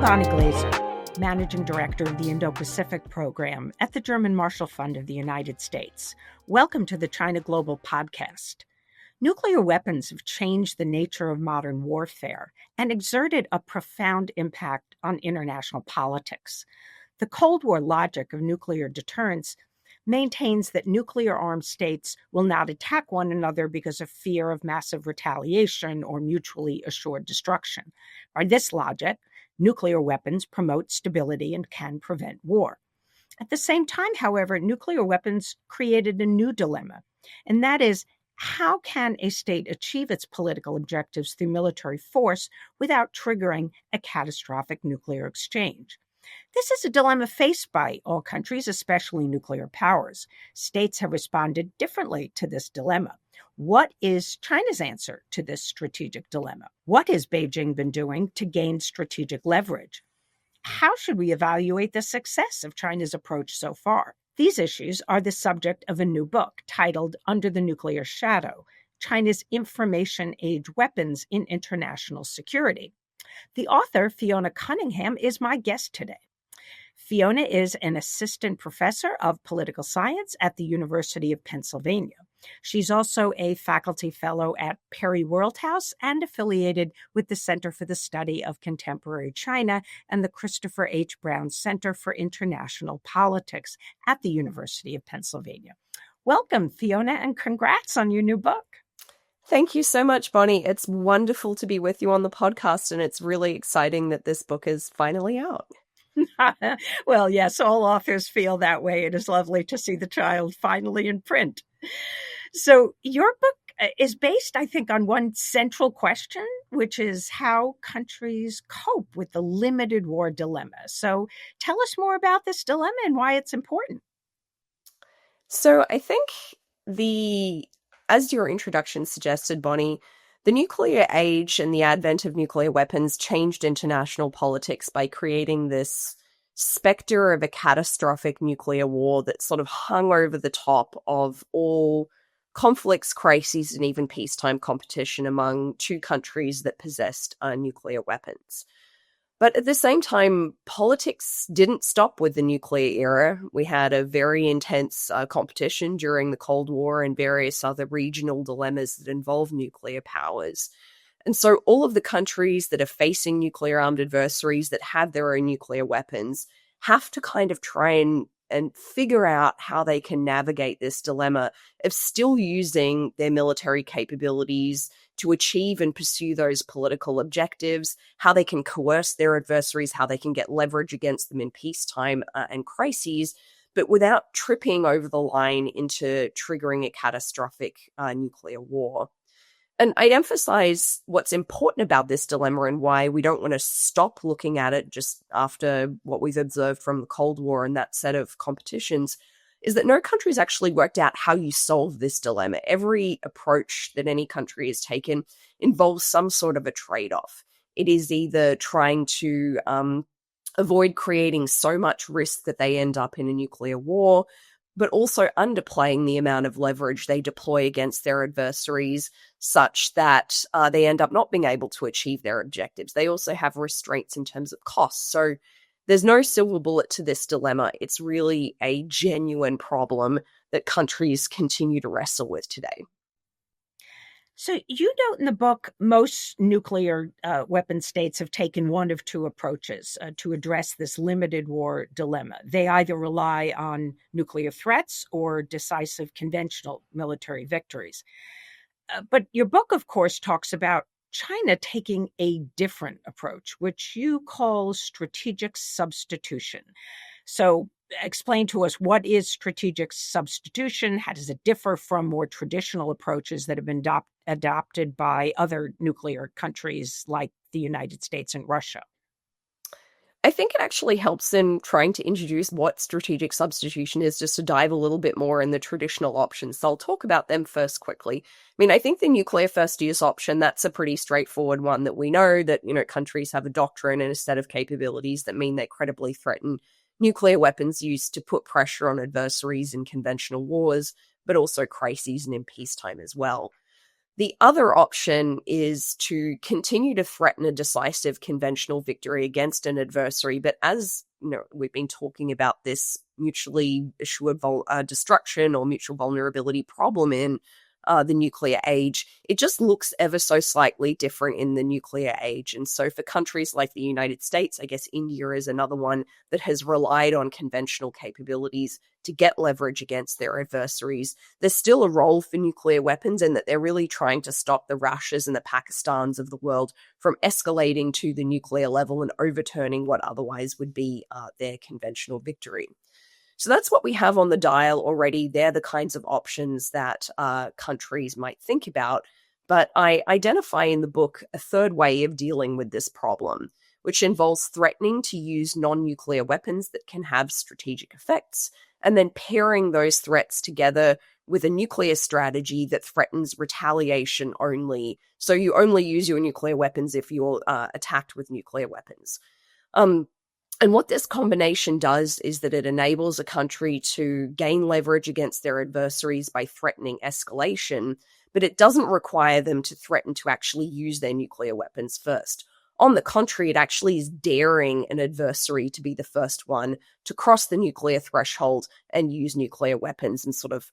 Bonnie Glaser, Managing Director of the Indo-Pacific Program at the German Marshall Fund of the United States. Welcome to the China Global Podcast. Nuclear weapons have changed the nature of modern warfare and exerted a profound impact on international politics. The Cold War logic of nuclear deterrence maintains that nuclear-armed states will not attack one another because of fear of massive retaliation or mutually assured destruction. By this logic, nuclear weapons promote stability and can prevent war. At the same time, however, nuclear weapons created a new dilemma, and that is, how can a state achieve its political objectives through military force without triggering a catastrophic nuclear exchange? This is a dilemma faced by all countries, especially nuclear powers. States have responded differently to this dilemma. What is China's answer to this strategic dilemma? What has Beijing been doing to gain strategic leverage? How should we evaluate the success of China's approach so far? These issues are the subject of a new book titled Under the Nuclear Shadow: China's Information Age Weapons in International Security. The author, Fiona Cunningham, is my guest today. Fiona is an assistant professor of political science at the University of Pennsylvania. She's also a faculty fellow at Perry Worldhouse and affiliated with the Center for the Study of Contemporary China and the Christopher H. Brown Center for International Politics at the University of Pennsylvania. Welcome, Fiona, and congrats on your new book. Thank you so much, Bonnie. It's wonderful to be with you on the podcast, and it's really exciting that this book is finally out. Well, yes, all authors feel that way. It is lovely to see the child finally in print. So your book is based, I think, on one central question, which is how countries cope with the limited war dilemma. So tell us more about this dilemma and why it's important. So I think as your introduction suggested, Bonnie, the nuclear age and the advent of nuclear weapons changed international politics by creating this specter of a catastrophic nuclear war that sort of hung over the top of all conflicts, crises, and even peacetime competition among two countries that possessed nuclear weapons. But at the same time, politics didn't stop with the nuclear era. We had a very intense competition during the Cold War and various other regional dilemmas that involve nuclear powers. And so all of the countries that are facing nuclear-armed adversaries that have their own nuclear weapons have to kind of try and figure out how they can navigate this dilemma of still using their military capabilities to achieve and pursue those political objectives, how they can coerce their adversaries, how they can get leverage against them in peacetime and crises, but without tripping over the line into triggering a catastrophic nuclear war. And I'd emphasize what's important about this dilemma and why we don't want to stop looking at it just after what we've observed from the Cold War and that set of competitions, is that no country's actually worked out how you solve this dilemma. Every approach that any country has taken involves some sort of a trade-off. It is either trying to avoid creating so much risk that they end up in a nuclear war, but also underplaying the amount of leverage they deploy against their adversaries such that they end up not being able to achieve their objectives. They also have restraints in terms of costs. So there's no silver bullet to this dilemma. It's really a genuine problem that countries continue to wrestle with today. So you note in the book, most nuclear weapon states have taken one of two approaches to address this limited war dilemma. They either rely on nuclear threats or decisive conventional military victories. But your book, of course, talks about China taking a different approach, which you call strategic substitution. So explain to us, what is strategic substitution? How does it differ from more traditional approaches that have been adopted by other nuclear countries like the United States and Russia? I think it actually helps in trying to introduce what strategic substitution is, just to dive a little bit more in the traditional options. So I'll talk about them first quickly. I mean, I think the nuclear first use option, that's a pretty straightforward one that we know that, countries have a doctrine and a set of capabilities that mean they credibly threaten nuclear weapons used to put pressure on adversaries in conventional wars, but also crises and in peacetime as well. The other option is to continue to threaten a decisive conventional victory against an adversary. But as we've been talking about this mutually assured destruction or mutual vulnerability problem in the nuclear age, it just looks ever so slightly different in the nuclear age. And so for countries like the United States, I guess India is another one that has relied on conventional capabilities to get leverage against their adversaries. There's still a role for nuclear weapons in that they're really trying to stop the Russias and the Pakistans of the world from escalating to the nuclear level and overturning what otherwise would be their conventional victory. So that's what we have on the dial already. They're the kinds of options that countries might think about. But I identify in the book a third way of dealing with this problem, which involves threatening to use non-nuclear weapons that can have strategic effects, and then pairing those threats together with a nuclear strategy that threatens retaliation only. So you only use your nuclear weapons if you're attacked with nuclear weapons. And what this combination does is that it enables a country to gain leverage against their adversaries by threatening escalation, but it doesn't require them to threaten to actually use their nuclear weapons first. On the contrary, it actually is daring an adversary to be the first one to cross the nuclear threshold and use nuclear weapons and sort of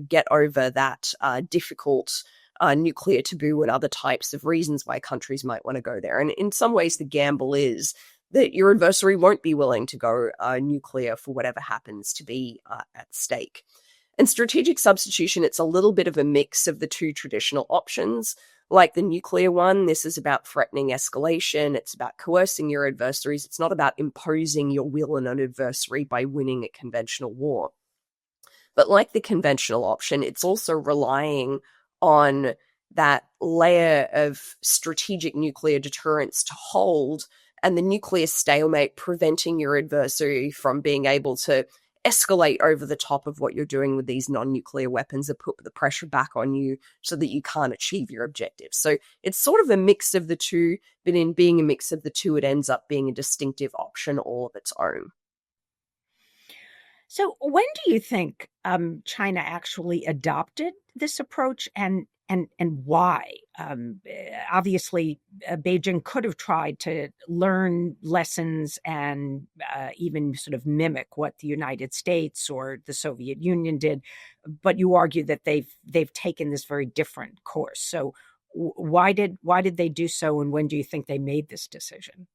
get over that difficult nuclear taboo and other types of reasons why countries might want to go there. And in some ways, the gamble is that your adversary won't be willing to go nuclear for whatever happens to be at stake. In strategic substitution, it's a little bit of a mix of the two traditional options. Like the nuclear one, this is about threatening escalation. It's about coercing your adversaries. It's not about imposing your will on an adversary by winning a conventional war. But like the conventional option, it's also relying on that layer of strategic nuclear deterrence to hold, and the nuclear stalemate preventing your adversary from being able to escalate over the top of what you're doing with these non-nuclear weapons and put the pressure back on you so that you can't achieve your objectives. So it's sort of a mix of the two, but in being a mix of the two, it ends up being a distinctive option all of its own. So when do you think China actually adopted this approach, and why? Obviously, Beijing could have tried to learn lessons and even sort of mimic what the United States or the Soviet Union did, but you argue that they've taken this very different course. So why did they do so, and when do you think they made this decision?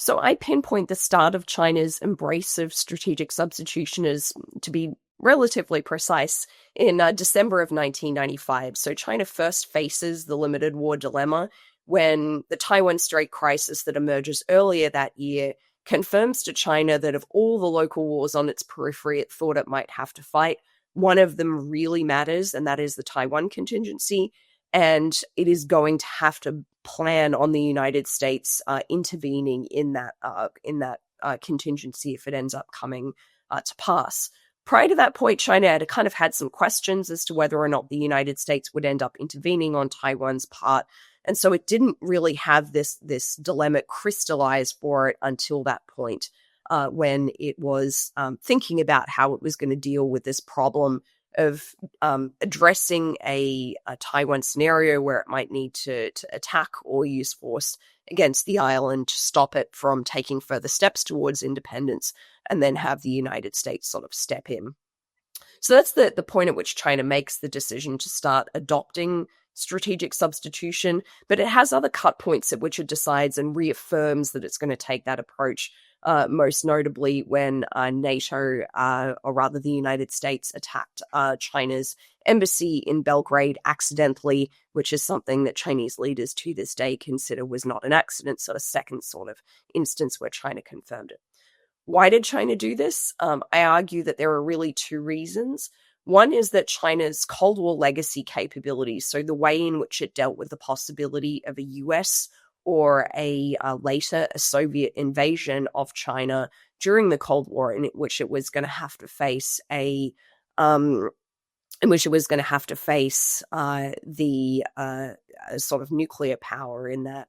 So I pinpoint the start of China's embrace of strategic substitution as, to be relatively precise, in December of 1995. So China first faces the limited war dilemma when the Taiwan Strait crisis that emerges earlier that year confirms to China that of all the local wars on its periphery it thought it might have to fight, one of them really matters, and that is the Taiwan contingency. And it is going to have to plan on the United States intervening in that contingency if it ends up coming to pass. Prior to that point, China had kind of had some questions as to whether or not the United States would end up intervening on Taiwan's part. And so it didn't really have this dilemma crystallized for it until that point, when it was thinking about how it was going to deal with this problem of addressing a Taiwan scenario where it might need to attack or use force against the island to stop it from taking further steps towards independence, and then have the United States sort of step in. So that's the point at which China makes the decision to start adopting strategic substitution, but it has other cut points at which it decides and reaffirms that it's going to take that approach, most notably when NATO, or rather the United States, attacked China's embassy in Belgrade accidentally, which is something that Chinese leaders to this day consider was not an accident, so a second sort of instance where China confirmed it. Why did China do this? I argue that there are really two reasons. One is that China's Cold War legacy capabilities, so the way in which it dealt with the possibility of a US or later a Soviet invasion of China during the Cold War, in which it was going to have to face the sort of nuclear power in that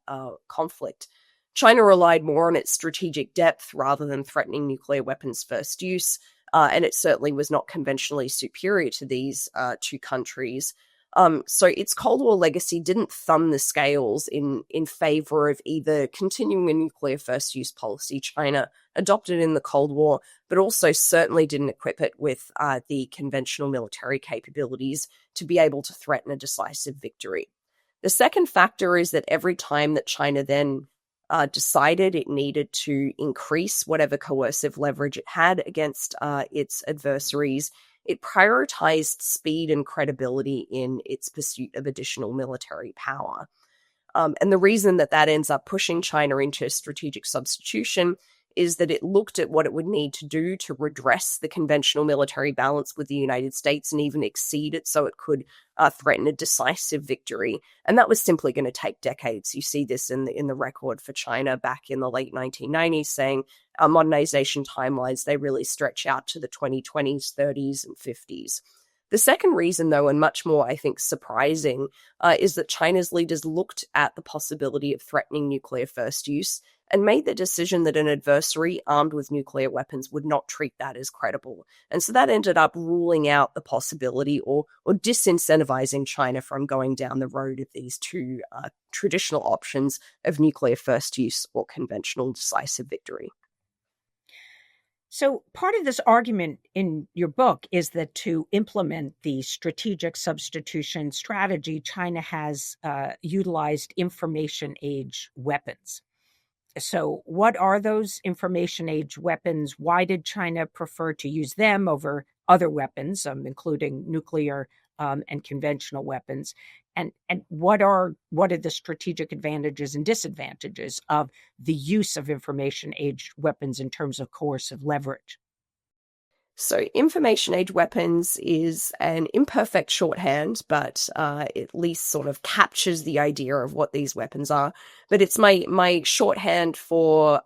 conflict. China relied more on its strategic depth rather than threatening nuclear weapons first use, and it certainly was not conventionally superior to these two countries. So its Cold War legacy didn't thumb the scales in favor of either continuing a nuclear first use policy China adopted in the Cold War, but also certainly didn't equip it with the conventional military capabilities to be able to threaten a decisive victory. The second factor is that every time that China then decided it needed to increase whatever coercive leverage it had against its adversaries, it prioritized speed and credibility in its pursuit of additional military power. And the reason that ends up pushing China into strategic substitution is that it looked at what it would need to do to redress the conventional military balance with the United States and even exceed it so it could threaten a decisive victory. And that was simply going to take decades. You see this in the record for China back in the late 1990s, saying our modernization timelines, they really stretch out to the 2020s, 30s, and 50s. The second reason, though, and much more, I think, surprising, is that China's leaders looked at the possibility of threatening nuclear first use and made the decision that an adversary armed with nuclear weapons would not treat that as credible. And so that ended up ruling out the possibility or disincentivizing China from going down the road of these two traditional options of nuclear first use or conventional decisive victory. So part of this argument in your book is that to implement the strategic substitution strategy, China has utilized information age weapons. So what are those information age weapons? Why did China prefer to use them over other weapons, including nuclear and conventional weapons? And what are the strategic advantages and disadvantages of the use of information age weapons in terms of coercive leverage? So information age weapons is an imperfect shorthand, but at least sort of captures the idea of what these weapons are. But it's my shorthand for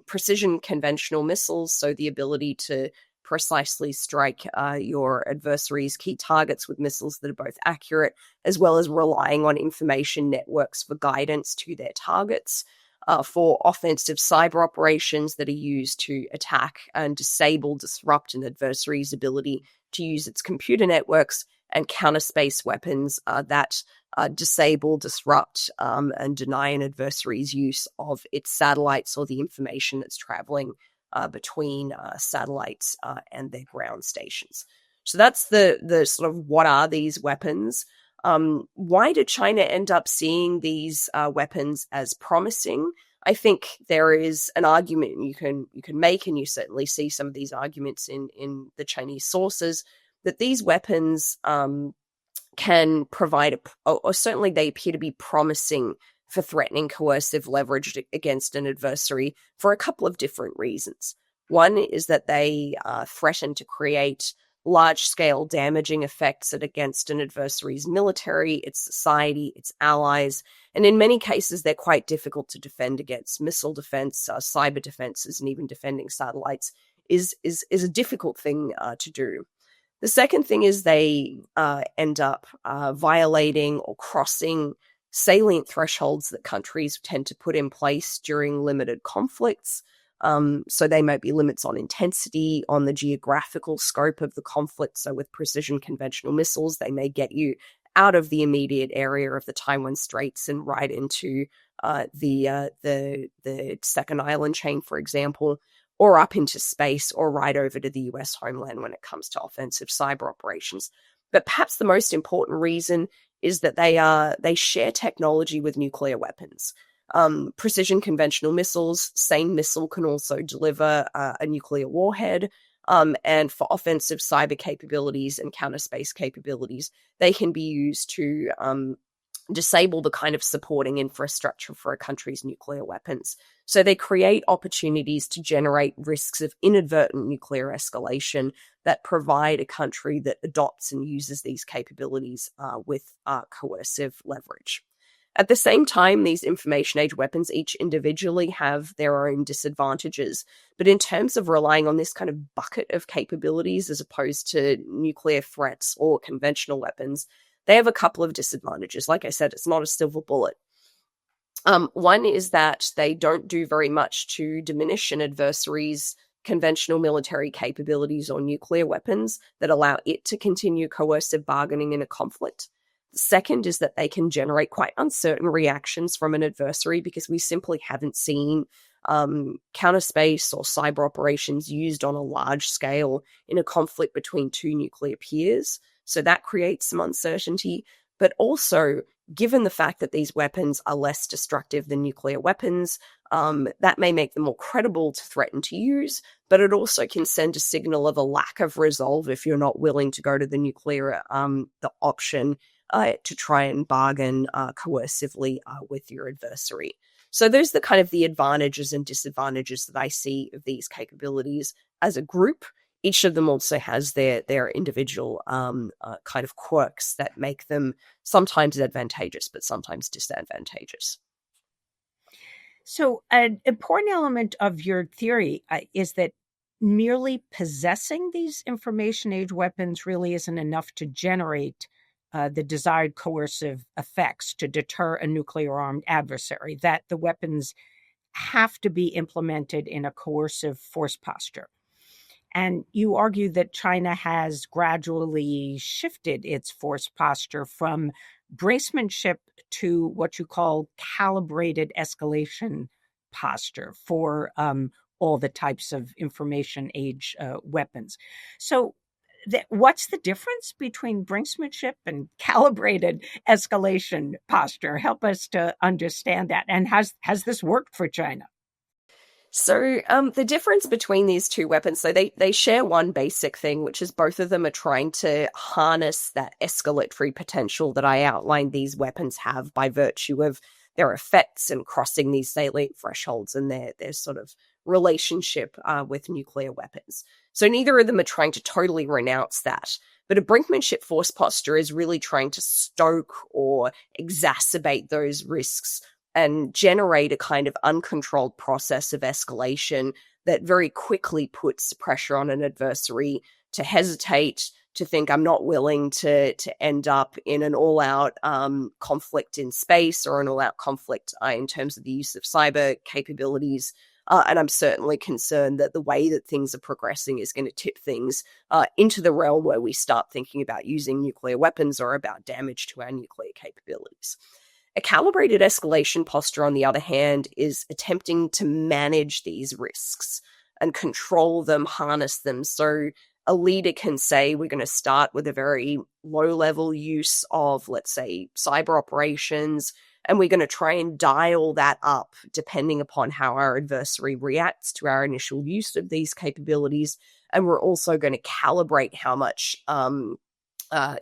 precision conventional missiles, so the ability to precisely strike your adversary's key targets with missiles that are both accurate, as well as relying on information networks for guidance to their targets. For offensive cyber operations that are used to attack and disrupt an adversary's ability to use its computer networks, and counter-space weapons that disable, disrupt, and deny an adversary's use of its satellites or the information that's traveling between satellites and their ground stations. So that's the sort of what are these weapons. Why did China end up seeing these weapons as promising? I think there is an argument you can make, and you certainly see some of these arguments in the Chinese sources, that these weapons can provide, or certainly they appear to be promising for threatening coercive leverage against an adversary for a couple of different reasons. One is that they threaten to create large-scale damaging effects against an adversary's military, its society, its allies, and in many cases they're quite difficult to defend against. Missile defense, cyber defenses, and even defending satellites is a difficult thing to do. The second thing is they end up violating or crossing salient thresholds that countries tend to put in place during limited conflicts. So they might be limits on intensity, on the geographical scope of the conflict. So with precision conventional missiles, they may get you out of the immediate area of the Taiwan Straits and right into the second island chain, for example, or up into space, or right over to the US homeland when it comes to offensive cyber operations. But perhaps the most important reason is that they share technology with nuclear weapons. Precision conventional missiles, same missile can also deliver a nuclear warhead. And for offensive cyber capabilities and counter space capabilities, they can be used to disable the kind of supporting infrastructure for a country's nuclear weapons. So they create opportunities to generate risks of inadvertent nuclear escalation that provide a country that adopts and uses these capabilities with coercive leverage. At the same time, these information age weapons each individually have their own disadvantages. But in terms of relying on this kind of bucket of capabilities as opposed to nuclear threats or conventional weapons, they have a couple of disadvantages. Like I said, it's not a silver bullet. One is that they don't do very much to diminish an adversary's conventional military capabilities or nuclear weapons that allow it to continue coercive bargaining in a conflict. Second is that they can generate quite uncertain reactions from an adversary because we simply haven't seen counter space or cyber operations used on a large scale in a conflict between two nuclear peers. So that creates some uncertainty. But also, given the fact that these weapons are less destructive than nuclear weapons, that may make them more credible to threaten to use, but it also can send a signal of a lack of resolve if you're not willing to go to the nuclear the option to try and bargain coercively with your adversary. So those are the kind of the advantages and disadvantages that I see of these capabilities as a group. Each of them also has their individual kind of quirks that make them sometimes advantageous, but sometimes disadvantageous. So an important element of your theory is that merely possessing these information age weapons really isn't enough to generate the desired coercive effects to deter a nuclear-armed adversary, that the weapons have to be implemented in a coercive force posture. And you argue that China has gradually shifted its force posture from brinksmanship to what you call calibrated escalation posture for all the types of information age weapons. So what's the difference between brinksmanship and calibrated escalation posture? Help us to understand that. And has this worked for China? So the difference between these two weapons, so they share one basic thing, which is both of them are trying to harness that escalatory potential that I outlined these weapons have by virtue of their effects and crossing these salient thresholds and their sort of relationship with nuclear weapons. So neither of them are trying to totally renounce that. But a brinkmanship force posture is really trying to stoke or exacerbate those risks and generate a kind of uncontrolled process of escalation that very quickly puts pressure on an adversary to hesitate, to think I'm not willing to end up in an all-out conflict in space or an all-out conflict in terms of the use of cyber capabilities. And I'm certainly concerned that the way that things are progressing is going to tip things into the realm where we start thinking about using nuclear weapons or about damage to our nuclear capabilities. A calibrated escalation posture, on the other hand, is attempting to manage these risks and control them, harness them. So a leader can say, we're going to start with a very low-level use of, let's say, cyber operations, and we're going to try and dial that up depending upon how our adversary reacts to our initial use of these capabilities. And we're also going to calibrate how much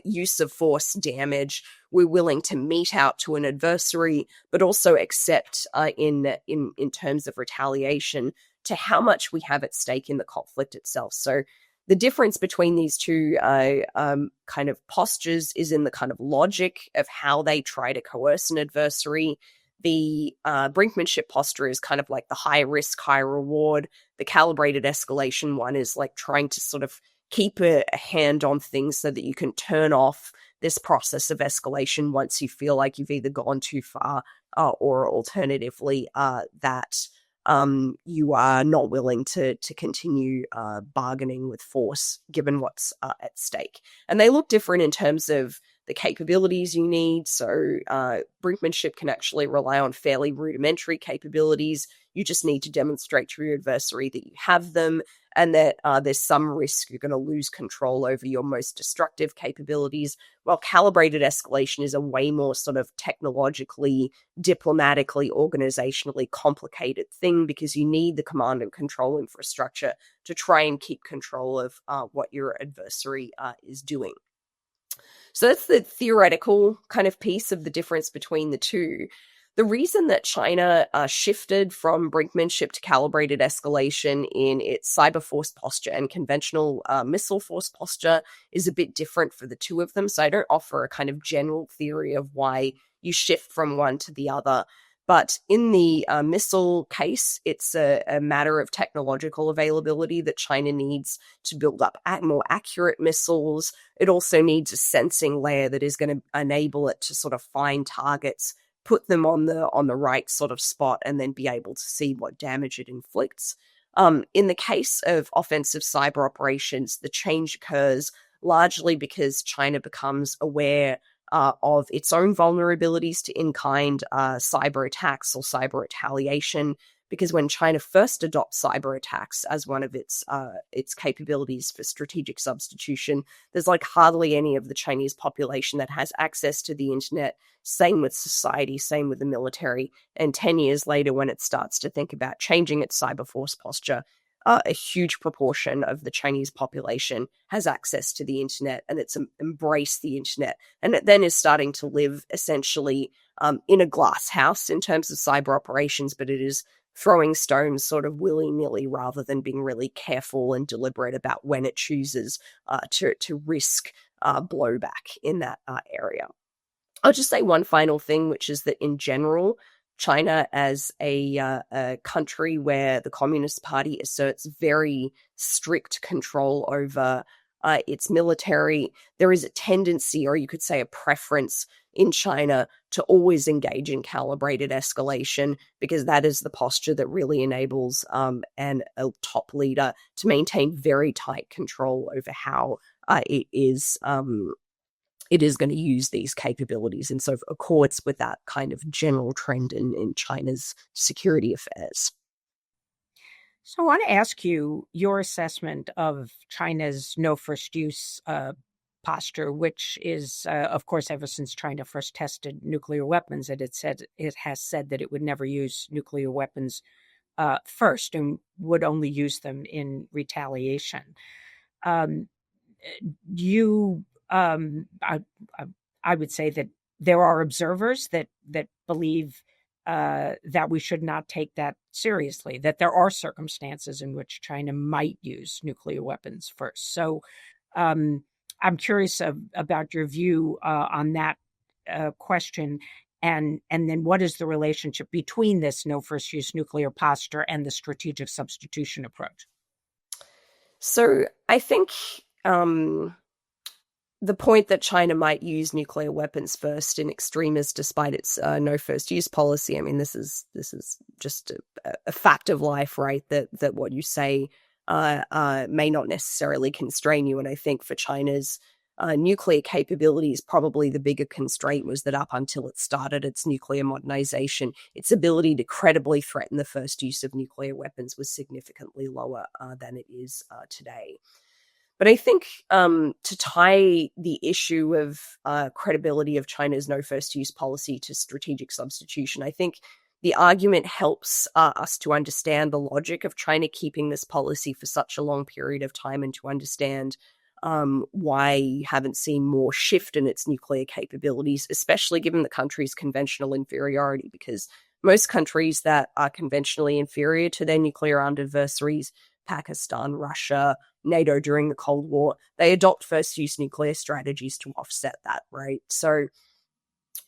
use of force damage we're willing to mete out to an adversary, but also accept in terms of retaliation to how much we have at stake in the conflict itself. So the difference between these two kind of postures is in the kind of logic of how they try to coerce an adversary. The brinkmanship posture is kind of like the high risk, high reward. The calibrated escalation one is like trying to sort of keep a hand on things so that you can turn off this process of escalation once you feel like you've either gone too far or alternatively that you are not willing to continue bargaining with force given what's at stake. And they look different in terms of the capabilities you need. So brinkmanship can actually rely on fairly rudimentary capabilities. You just need to demonstrate to your adversary that you have them and that there's some risk you're going to lose control over your most destructive capabilities. While calibrated escalation is a way more sort of technologically, diplomatically, organizationally complicated thing because you need the command and control infrastructure to try and keep control of what your adversary is doing. So that's the theoretical kind of piece of the difference between the two. The reason that China shifted from brinkmanship to calibrated escalation in its cyber force posture and conventional missile force posture is a bit different for the two of them. So I don't offer a kind of general theory of why you shift from one to the other. But in the missile case, it's a matter of technological availability that China needs to build up more accurate missiles. It also needs a sensing layer that is going to enable it to sort of find targets, put them on the right sort of spot, and then be able to see what damage it inflicts. In the case of offensive cyber operations, the change occurs largely because China becomes aware of its own vulnerabilities to in-kind cyber attacks or cyber retaliation. Because when China first adopts cyber attacks as one of its capabilities for strategic substitution, there's like hardly any of the Chinese population that has access to the internet. Same with society, same with the military. And 10 years later, when it starts to think about changing its cyber force posture, a huge proportion of the Chinese population has access to the internet, and it's embraced the internet. And it then is starting to live essentially in a glass house in terms of cyber operations, but it is throwing stones sort of willy-nilly rather than being really careful and deliberate about when it chooses to risk blowback in that area. I'll just say one final thing, which is that in general, China as a country where the Communist Party asserts very strict control over its military, there is a tendency, or you could say a preference in China to always engage in calibrated escalation, because that is the posture that really enables a top leader to maintain very tight control over how it is going to use these capabilities, and so accords with that kind of general trend in China's security affairs. So I want to ask you your assessment of China's no first use posture, which is, of course, ever since China first tested nuclear weapons, it has said that it would never use nuclear weapons first and would only use them in retaliation. I would say that there are observers that believe that we should not take that seriously, that there are circumstances in which China might use nuclear weapons first. So I'm curious about your view on that question, and then what is the relationship between this no first use nuclear posture and the strategic substitution approach? So I think the point that China might use nuclear weapons first in extremis, despite its no first use policy, I mean, this is just a fact of life, right? That what you say may not necessarily constrain you. And I think for China's nuclear capabilities, probably the bigger constraint was that up until it started its nuclear modernization, its ability to credibly threaten the first use of nuclear weapons was significantly lower than it is today. But I think to tie the issue of credibility of China's no first use policy to strategic substitution, I think the argument helps us to understand the logic of China keeping this policy for such a long period of time, and to understand why you haven't seen more shift in its nuclear capabilities, especially given the country's conventional inferiority, because most countries that are conventionally inferior to their nuclear armed adversaries, Pakistan, Russia, NATO during the Cold War, they adopt first-use nuclear strategies to offset that, right? So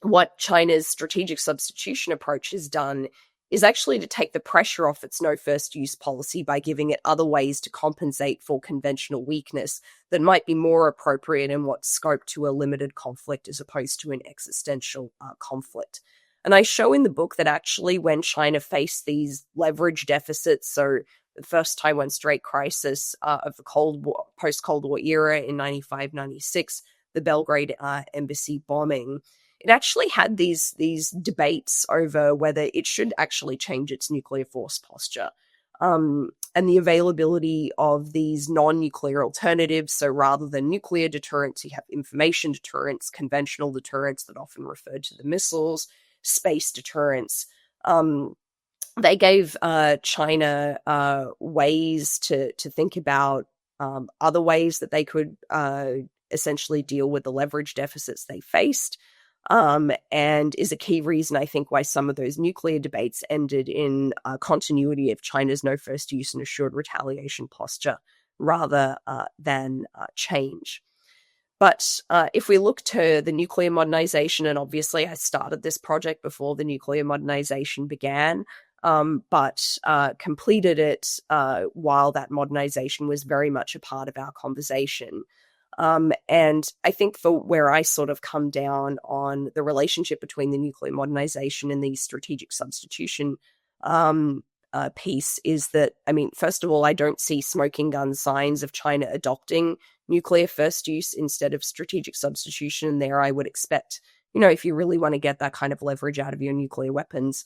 what China's strategic substitution approach has done is actually to take the pressure off its no first use policy by giving it other ways to compensate for conventional weakness that might be more appropriate in what's scope to a limited conflict as opposed to an existential conflict. And I show in the book that actually when China faced these leverage deficits, so the first Taiwan Strait crisis of the Cold War, post-Cold War era in 95-96, the Belgrade embassy bombing, it actually had these debates over whether it should actually change its nuclear force posture. And the availability of these non-nuclear alternatives. So rather than nuclear deterrence, you have information deterrence, conventional deterrence that often referred to the missiles, space deterrence. They gave China ways to think about other ways that they could essentially deal with the leverage deficits they faced. And is a key reason, I think, why some of those nuclear debates ended in continuity of China's no first use and assured retaliation posture rather than change. But if we look to the nuclear modernization, and obviously I started this project before the nuclear modernization began, but completed it while that modernization was very much a part of our conversation. And I think for where I sort of come down on the relationship between the nuclear modernization and the strategic substitution piece is that, I mean, first of all, I don't see smoking gun signs of China adopting nuclear first use instead of strategic substitution. And there I would expect, if you really want to get that kind of leverage out of your nuclear weapons,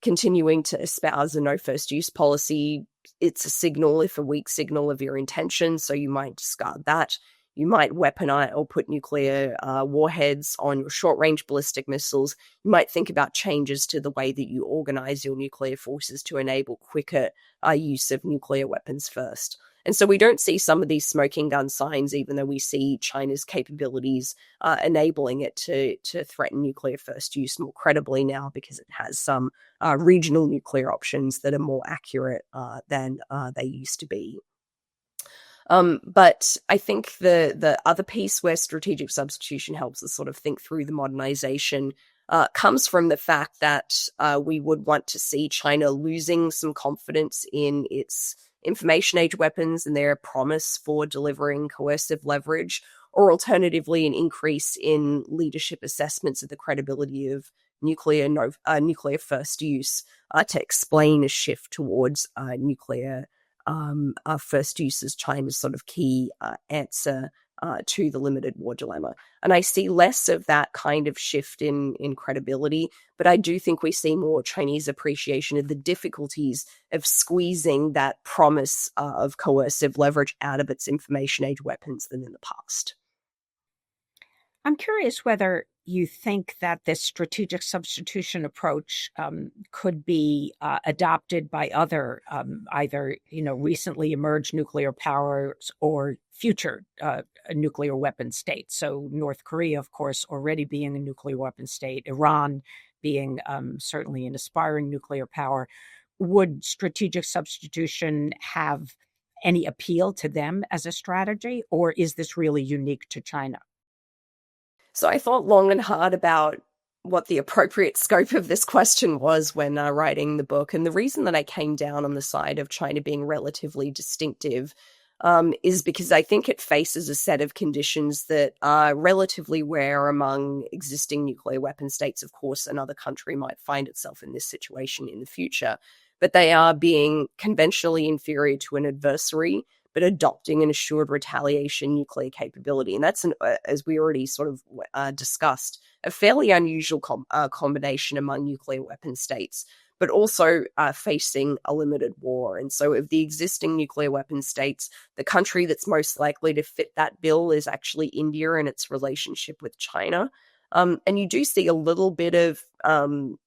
continuing to espouse a no first use policy, it's a signal, if a weak signal of your intention, so you might discard that. You might weaponize or put nuclear warheads on your short-range ballistic missiles. You might think about changes to the way that you organize your nuclear forces to enable quicker use of nuclear weapons first. And so we don't see some of these smoking gun signs, even though we see China's capabilities enabling it to threaten nuclear first use more credibly now, because it has some regional nuclear options that are more accurate than they used to be. But I think the other piece where strategic substitution helps us sort of think through the modernization comes from the fact that we would want to see China losing some confidence in its information age weapons and their promise for delivering coercive leverage, or alternatively an increase in leadership assessments of the credibility of nuclear first use to explain a shift towards nuclear first use as China's sort of key answer to the limited war dilemma. And I see less of that kind of shift in credibility, but I do think we see more Chinese appreciation of the difficulties of squeezing that promise of coercive leverage out of its information age weapons than in the past. I'm curious whether you think that this strategic substitution approach could be adopted by other either recently emerged nuclear powers or future nuclear weapon states. So North Korea, of course, already being a nuclear weapon state, Iran being certainly an aspiring nuclear power. Would strategic substitution have any appeal to them as a strategy, or is this really unique to China? So I thought long and hard about what the appropriate scope of this question was when writing the book. And the reason that I came down on the side of China being relatively distinctive is because I think it faces a set of conditions that are relatively rare among existing nuclear weapon states. Of course, another country might find itself in this situation in the future, but they are being conventionally inferior to an adversary, but adopting an assured retaliation nuclear capability. And that's, as we already sort of discussed, a fairly unusual combination among nuclear weapon states, but also facing a limited war. And so of the existing nuclear weapon states, the country that's most likely to fit that bill is actually India and its relationship with China. And you do see a little bit of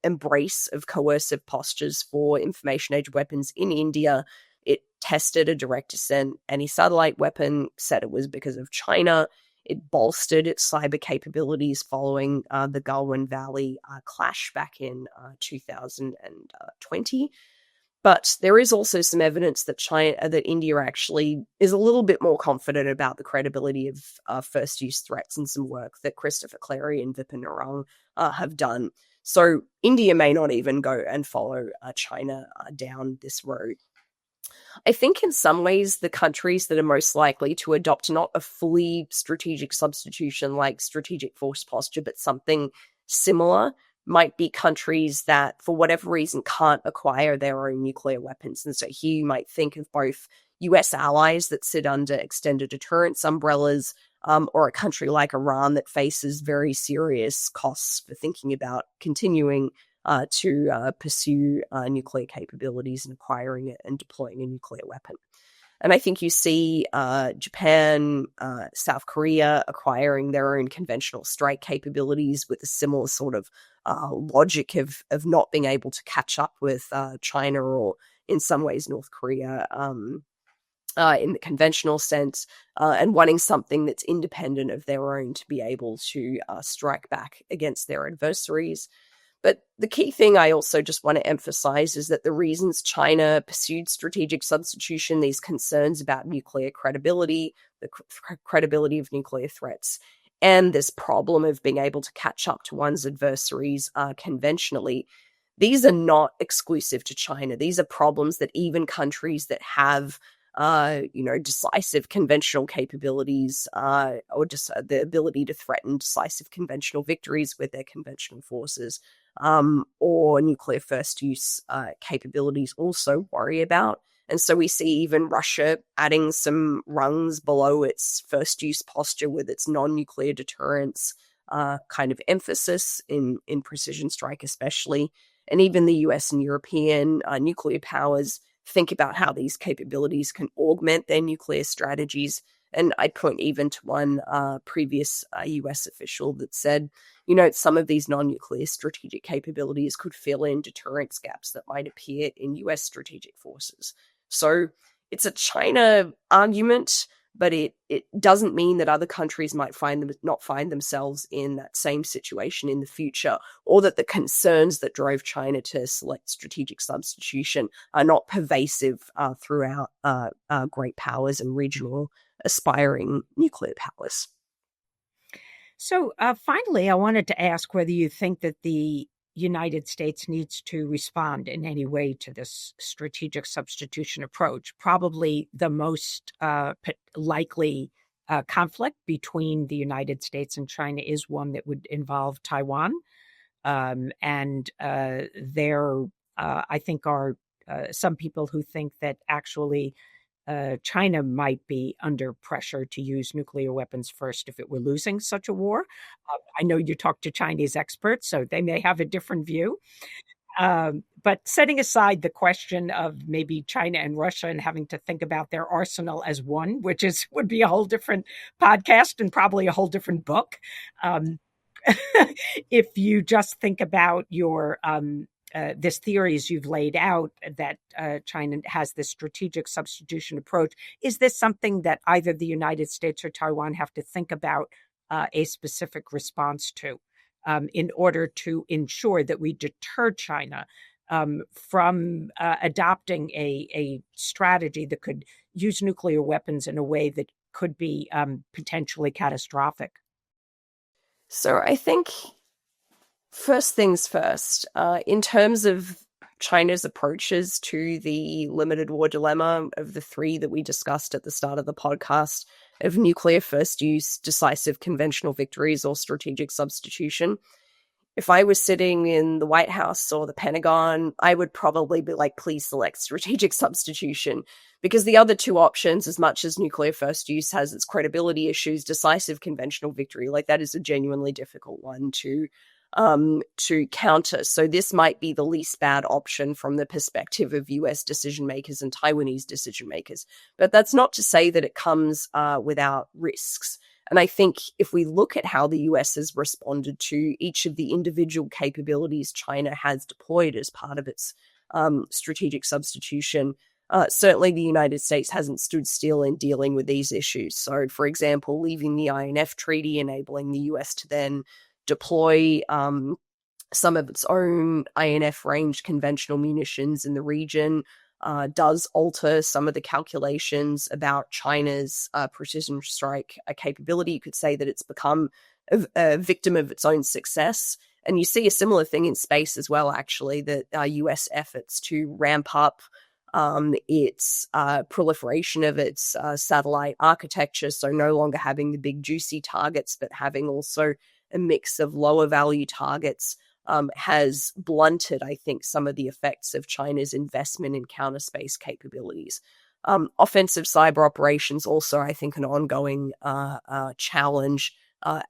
embrace of coercive postures for information age weapons in India. It tested a direct descent anti-satellite weapon, said it was because of China. It bolstered its cyber capabilities following the Galwan Valley clash back in 2020. But there is also some evidence that India actually is a little bit more confident about the credibility of first-use threats, and some work that Christopher Clary and Vipin Narang have done. So India may not even go and follow China down this road. I think in some ways the countries that are most likely to adopt not a fully strategic substitution like strategic force posture, but something similar, might be countries that, for whatever reason, can't acquire their own nuclear weapons. And so here you might think of both US allies that sit under extended deterrence umbrellas, or a country like Iran that faces very serious costs for thinking about continuing to pursue nuclear capabilities and acquiring it and deploying a nuclear weapon. And I think you see Japan, South Korea acquiring their own conventional strike capabilities with a similar sort of logic of not being able to catch up with China, or in some ways North Korea, in the conventional sense, and wanting something that's independent of their own to be able to strike back against their adversaries. But the key thing I also just want to emphasize is that the reasons China pursued strategic substitution, these concerns about nuclear credibility, the credibility of nuclear threats, and this problem of being able to catch up to one's adversaries conventionally, these are not exclusive to China. These are problems that even countries that have decisive conventional capabilities, or just the ability to threaten decisive conventional victories with their conventional forces, or nuclear first use capabilities also worry about. And so we see even Russia adding some rungs below its first use posture with its non-nuclear deterrence kind of emphasis in precision strike especially. And even the US and European nuclear powers think about how these capabilities can augment their nuclear strategies. And I'd point even to one previous US official that said, some of these non-nuclear strategic capabilities could fill in deterrence gaps that might appear in US strategic forces. So it's a China argument, but it doesn't mean that other countries might not find themselves in that same situation in the future, or that the concerns that drove China to select strategic substitution are not pervasive throughout great powers and regional aspiring nuclear powers. So finally, I wanted to ask whether you think that the United States needs to respond in any way to this strategic substitution approach. Probably the most likely conflict between the United States and China is one that would involve Taiwan. And there, I think, are some people who think that actually China might be under pressure to use nuclear weapons first if it were losing such a war. I know you talk to Chinese experts, so they may have a different view. But setting aside the question of maybe China and Russia and having to think about their arsenal as one, which would be a whole different podcast and probably a whole different book. If you just think about your this theories you've laid out that China has this strategic substitution approach, is this something that either the United States or Taiwan have to think about a specific response to in order to ensure that we deter China from adopting a strategy that could use nuclear weapons in a way that could be potentially catastrophic? So I think first things first, in terms of China's approaches to the limited war dilemma of the three that we discussed at the start of the podcast, of nuclear first use, decisive conventional victories, or strategic substitution, if I was sitting in the White House or the Pentagon, I would probably be like, please select strategic substitution, because the other two options, as much as nuclear first use has its credibility issues, decisive conventional victory, like that is a genuinely difficult one to counter. So this might be the least bad option from the perspective of US decision makers and Taiwanese decision makers. But that's not to say that it comes without risks. And I think if we look at how the US has responded to each of the individual capabilities China has deployed as part of its strategic substitution, certainly the United States hasn't stood still in dealing with these issues. So, for example, leaving the INF Treaty, enabling the US to then deploy some of its own INF-range conventional munitions in the region, does alter some of the calculations about China's precision strike capability. You could say that it's become a victim of its own success. And you see a similar thing in space as well, actually, that US efforts to ramp up its proliferation of its satellite architecture, so no longer having the big juicy targets, but having also a mix of lower value targets, has blunted, I think, some of the effects of China's investment in counter space capabilities. Offensive cyber operations also, I think, an ongoing challenge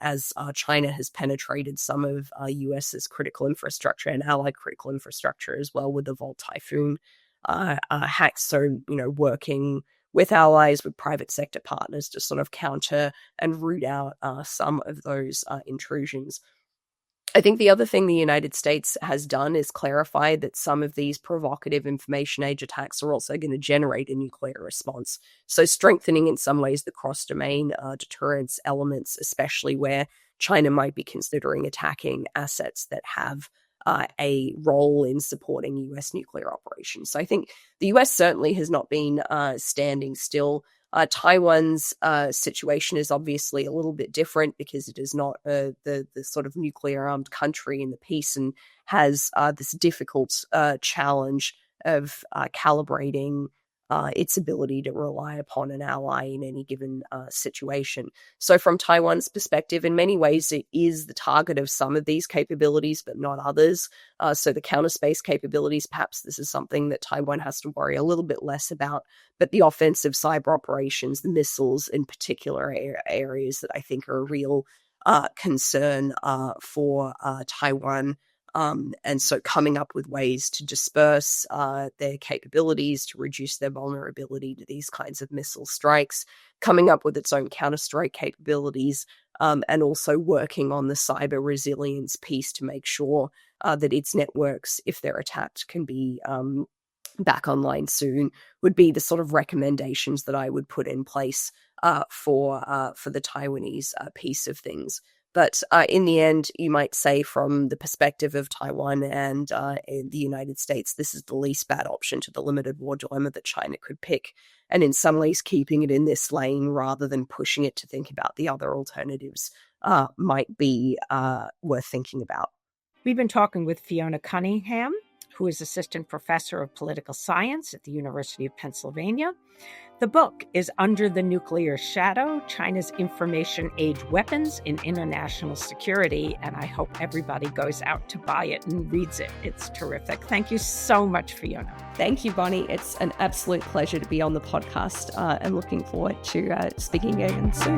as China has penetrated some of US's critical infrastructure and allied critical infrastructure as well with the Volt Typhoon hacks. So, working with allies, with private sector partners to sort of counter and root out some of those intrusions. I think the other thing the United States has done is clarify that some of these provocative information age attacks are also going to generate a nuclear response. So strengthening in some ways the cross-domain deterrence elements, especially where China might be considering attacking assets that have a role in supporting US nuclear operations. So I think the US certainly has not been standing still. Taiwan's situation is obviously a little bit different because it is not the sort of nuclear-armed country in the peace and has this difficult challenge of calibrating its ability to rely upon an ally in any given situation. So from Taiwan's perspective, in many ways, it is the target of some of these capabilities, but not others. So the counter space capabilities, perhaps this is something that Taiwan has to worry a little bit less about. But the offensive cyber operations, the missiles in particular, areas that I think are a real concern for Taiwan. And so coming up with ways to disperse their capabilities, to reduce their vulnerability to these kinds of missile strikes, coming up with its own counter-strike capabilities, and also working on the cyber resilience piece to make sure that its networks, if they're attacked, can be back online soon, would be the sort of recommendations that I would put in place for the Taiwanese piece of things. But in the end, you might say from the perspective of Taiwan and the United States, this is the least bad option to the limited war dilemma that China could pick. And in some ways, keeping it in this lane rather than pushing it to think about the other alternatives might be worth thinking about. We've been talking with Fiona Cunningham, who is Assistant Professor of Political Science at the University of Pennsylvania. The book is Under the Nuclear Shadow, China's Information Age Weapons in International Security, and I hope everybody goes out to buy it and reads it. It's terrific. Thank you so much, Fiona. Thank you, Bonnie. It's an absolute pleasure to be on the podcast and looking forward to speaking again soon.